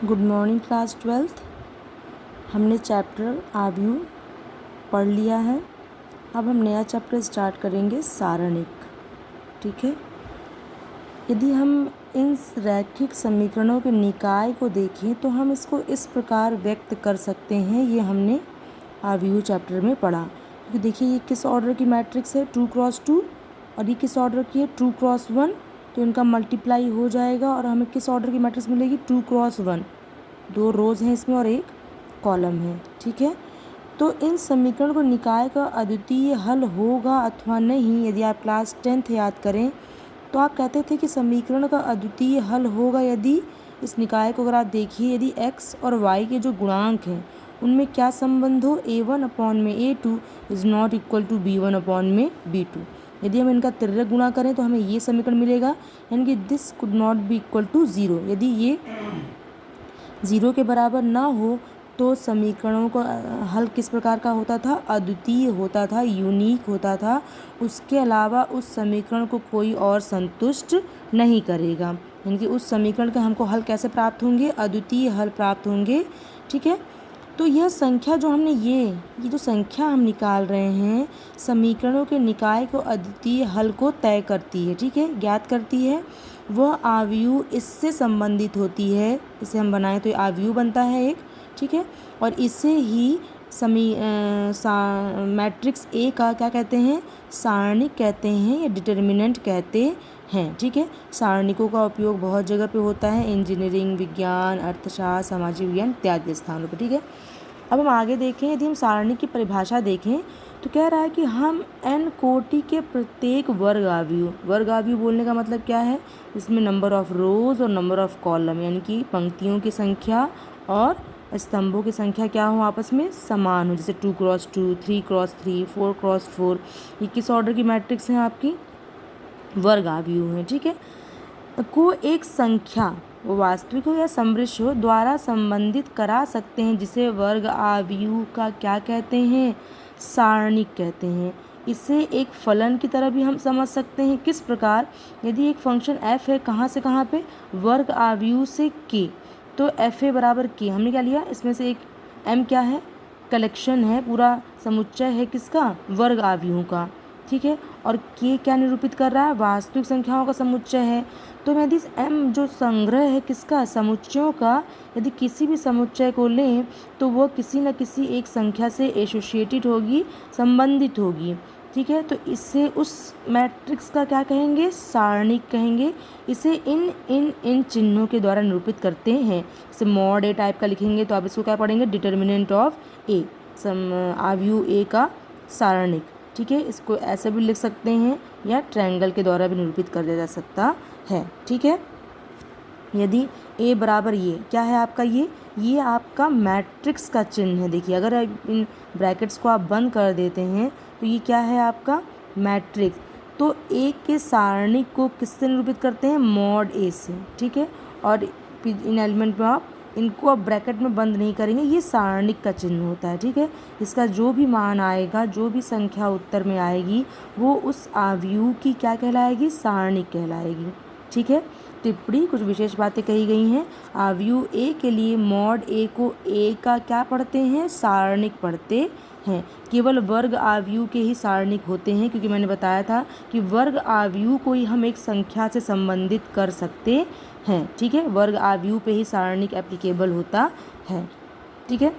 Good morning class 12th। हमने chapter आव्यूह पढ़ लिया है। अब हम नया चैप्टर स्टार्ट करेंगे सारणिक। ठीक है, यदि हम इन रैखिक समीकरणों के निकाय को देखें तो हम इसको इस प्रकार व्यक्त कर सकते हैं। ये हमने आव्यूह चैप्टर में पढ़ा। क्योंकि देखिए ये किस ऑर्डर की मैट्रिक्स है, 2x2, और ये किस ऑर्डर की है, 2x1। तो इनका मल्टीप्लाई हो जाएगा और हमें किस ऑर्डर की मैट्रिक्स मिलेगी, 2x1। 2 रोज़ हैं इसमें और 1 कॉलम है। ठीक है, तो इन समीकरण को निकाय का अद्वितीय हल होगा अथवा नहीं। यदि आप क्लास 10th याद करें तो आप कहते थे कि समीकरण का अद्वितीय हल होगा यदि इस निकाय को अगर आप देखिए, यदि x और y के जो गुणांक हैं उनमें क्या संबंध हो, a1/a2 is not equal to b1/b2। यदि हम इनका तिर्यक गुणा करें तो हमें ये समीकरण मिलेगा, यानी कि this could not be equal to 0। यदि ये 0 के बराबर ना हो तो समीकरणों का हल किस प्रकार का होता था, अद्वितीय होता था, यूनिक होता था। उसके अलावा उस समीकरण को कोई और संतुष्ट नहीं करेगा। यानी कि उस समीकरण का हमको हल कैसे प्राप्त होंगे, अद्वितीय हल प्राप्त होंगे। ठीक है, तो यह संख्या जो हमने ये जो संख्या हम निकाल रहे हैं समीकरणों के निकाय को अद्वितीय हल को तय करती है। ठीक है, ज्ञात करती है। वह आव्यूह इससे संबंधित होती है। इसे हम बनाएं तो आव्यूह बनता है एक। ठीक है, और इसे ही मैट्रिक्स ए का क्या कहते हैं, सारणिक कहते हैं या डिटर्मिनेंट कहते हैं। ठीक है, सारणिकों का उपयोग बहुत जगह पे होता है, इंजीनियरिंग, विज्ञान, अर्थशास्त्र, सामाजिक विज्ञान इत्यादि स्थानों पर। ठीक है, अब हम आगे देखें। यदि हम सारणी की परिभाषा देखें तो कह रहा है कि हम n कोटि के प्रत्येक वर्ग आव्यूह बोलने का मतलब क्या है, इसमें नंबर ऑफ रोज़ और नंबर ऑफ कॉलम, यानी कि पंक्तियों की संख्या और स्तंभों की संख्या क्या हो, आपस में समान हो। जैसे 2x2, 3x3, 4x4, ये किस ऑर्डर की मैट्रिक्स हैं, आपकी वर्ग आव्यूह हैं। ठीक है, को एक संख्या, वो वास्तविक हो या सम्मिश्र हो, द्वारा संबंधित करा सकते हैं, जिसे वर्ग आव्यूह का क्या कहते हैं, सारणिक कहते हैं। इसे एक फलन की तरह भी हम समझ सकते हैं। किस प्रकार, यदि एक फंक्शन f है, कहाँ से कहाँ पे, वर्ग आव्यूह से k, तो एफ ए बराबर k हमने क्या लिया, इसमें से एक m क्या है, कलेक्शन है, पूरा समुच्चय है किसका, वर्ग आव्यूहों का। ठीक है, और k क्या निरूपित कर रहा है, वास्तविक संख्याओं का समुच्चय है। तो यदि m जो संग्रह है किसका, समुच्चयों का, यदि किसी भी समुच्चय को लें तो वह किसी न किसी एक संख्या से एसोसिएटेड होगी, संबंधित होगी। ठीक है, तो इससे उस मैट्रिक्स का क्या कहेंगे, सारणिक कहेंगे। इसे इन चिन्हों के द्वारा निरूपित करते हैं। जैसे मॉड ए टाइप का लिखेंगे तो आप इसको क्या पढ़ेंगे, डिटर्मिनेंट ऑफ ए, आव्यूह ए का सारणिक। ठीक है, इसको ऐसे भी लिख सकते हैं या ट्रायंगल के द्वारा भी निरूपित कर दिया जा सकता है। ठीक है, यदि a बराबर ये क्या है आपका, ये आपका मैट्रिक्स का चिन्ह है। देखिए अगर इन ब्रैकेट्स को आप बंद कर देते हैं तो ये क्या है आपका, मैट्रिक्स। तो a के सारणिक को किससे निरूपित करते हैं, मॉड a से। ठीक है, और इन एलिमेंट में आप इनको अब ब्रैकेट में बंद नहीं करेंगे, ये सारणिक का चिन्ह होता है। ठीक है, इसका जो भी मान आएगा, जो भी संख्या उत्तर में आएगी, वो उस आव्यूह की क्या कहलाएगी, सारणिक कहलाएगी। ठीक है, टिप्पणी, कुछ विशेष बातें कही गई हैं। आव्यूह ए के लिए मॉड ए को ए का क्या पढ़ते हैं, सारणिक पढ़ते हैं। केवल वर्ग आव्यूह के ही सारणिक होते हैं, क्योंकि मैंने बताया था कि वर्ग आव्यूह को ही हम एक संख्या से संबंधित कर सकते हैं। ठीक है, वर्ग आव्यूह पे ही सारणिक एप्लीकेबल होता है। ठीक है,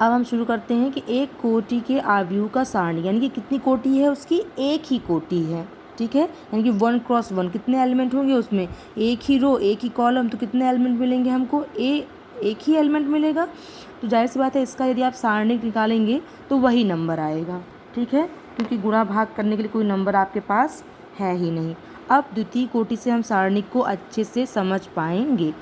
अब हम शुरू करते हैं कि एक कोटि के आव्यूह का सारणिक, यानी कि कितनी कोटि है उसकी, एक ही कोटि है। ठीक है, यानी कि 1x1 कितने एलिमेंट होंगे उसमें, एक ही रो, एक ही कॉलम, तो कितने एलिमेंट मिलेंगे हमको, एक ही एलिमेंट मिलेगा। तो जाहिर सी बात है इसका यदि आप सारणिक निकालेंगे तो वही नंबर आएगा। ठीक है, क्योंकि गुणा भाग करने के लिए कोई नंबर आपके पास है ही नहीं। अब द्वितीय कोटि से हम सारणिक को अच्छे से समझ पाएंगे।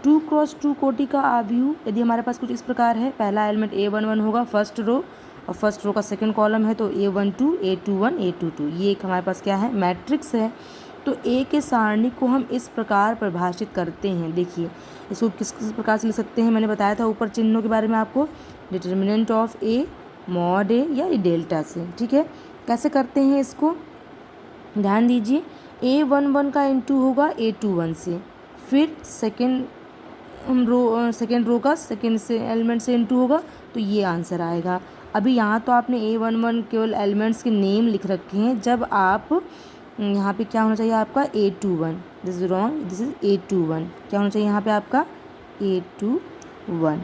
2x2 कोटि का आव्यूह यदि हमारे पास कुछ इस प्रकार है, पहला एलिमेंट a11 होगा, फर्स्ट रो, और फर्स्ट रो का सेकंड कॉलम है, तो a12, a21, a22, ये एक हमारे पास क्या है, मैट्रिक्स है। तो a के सारणिक को हम इस प्रकार परिभाषित करते हैं। देखिए इसको किस किस प्रकार से लिख सकते हैं, मैंने बताया था ऊपर चिन्हों के बारे में आपको, determinant of a, mod a या डेल्टा से। ठीक है, कैसे करते हैं इसको, ध्यान दीजिए। a11 का इंटू होगा a21 से, फिर सेकेंड हम सेकेंड रो का सेकेंड से एलिमेंट से इनटू होगा, तो ये आंसर आएगा। अभी यहाँ तो आपने A11 केवल एलिमेंट्स के नेम लिख रखे हैं, जब आप यहाँ पे क्या होना चाहिए आपका A21, this is wrong, this is A21, क्या होना चाहिए यहाँ पे आपका A21,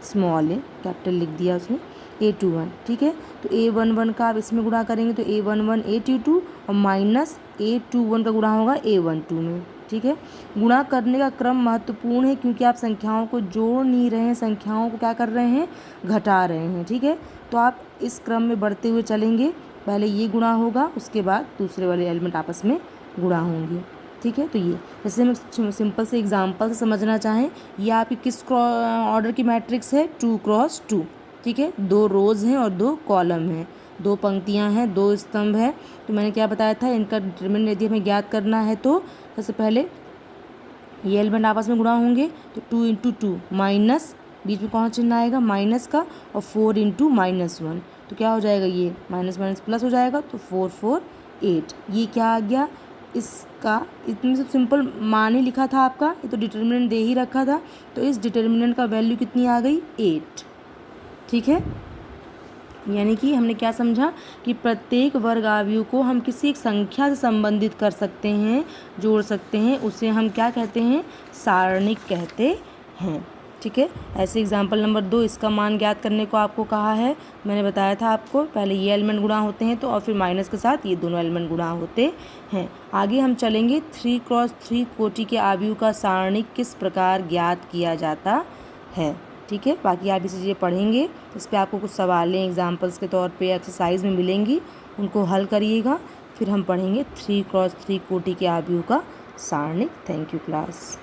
स्मॉल ए कैपिटल लिख दिया उसने, A21, ठीक है। तो A11 का आप इसमें गुणा करेंगे तो A11 A22 और माइनस A21 का गुणा होगा A12 में, ठीक है। गुणा करने का क्रम महत्वपूर्ण है क्योंकि आप संख्याओं को जोड़ नहीं रहे हैं, संख्याओं को क्या कर रहे हैं, घटा रहे हैं, ठीक है। तो आप इस क्रम में बढ़ते हुए चलेंगे, पहले ये गुणा होगा, उसके बाद दूसरे वाले एलिमेंट आपस में गुणा होंगे, ठीक है। तो ये जैसे हम सिंपल से एग्जांपल से समझना चाहें, ये आपकी किस ऑर्डर की मैट्रिक्स है, 2 क्रॉस 2, ठीक है। 2 रोज हैं और 2 कॉलम हैं, 2 पंक्तियां हैं, 2 स्तंभ है। तो मैंने क्या बताया था, इनका डिटरमिनेंट यदि हमें ज्ञात करना है तो सबसे पहले ये एलिमेंट आपस में गुणा होंगे, तो 2 इंटू 2 माइनस, बीच में कौन चिन्ह आएगा, माइनस का, और 4 इंटू -1, तो क्या हो जाएगा, ये माइनस माइनस प्लस हो जाएगा, तो 4 4 8। ये क्या आ गया, इसका इतनी सब सिंपल मान ही लिखा था आपका, ये तो डिटर्मिनेंट दे ही रखा था, तो इस डिटर्मिनेंट का वैल्यू कितनी आ गई, 8, ठीक है। यानी कि हमने क्या समझा कि प्रत्येक वर्ग आव्यूह को हम किसी एक संख्या से संबंधित कर सकते हैं, जोड़ सकते हैं, उसे हम क्या कहते हैं, सारणिक कहते हैं, ठीक है। ऐसे एग्जाम्पल नंबर 2, इसका मान ज्ञात करने को आपको कहा है, मैंने बताया था आपको, पहले ये एलिमेंट गुणा होते हैं तो और फिर माइनस के साथ ये दोनों एलिमेंट गुणा होते हैं। आगे हम चलेंगे 3 क्रॉस 3 कोटि के आव्यूह का सारणिक किस प्रकार ज्ञात किया जाता है, ठीक है। बाकी आप ये चीज़ें पढ़ेंगे, इस पर आपको कुछ सवालें एग्जाम्पल्स के तौर पे एक्सरसाइज में मिलेंगी, उनको हल करिएगा, फिर हम पढ़ेंगे 3 क्रॉस 3 कोटि के आव्यूह का सारणिक। Thank you class.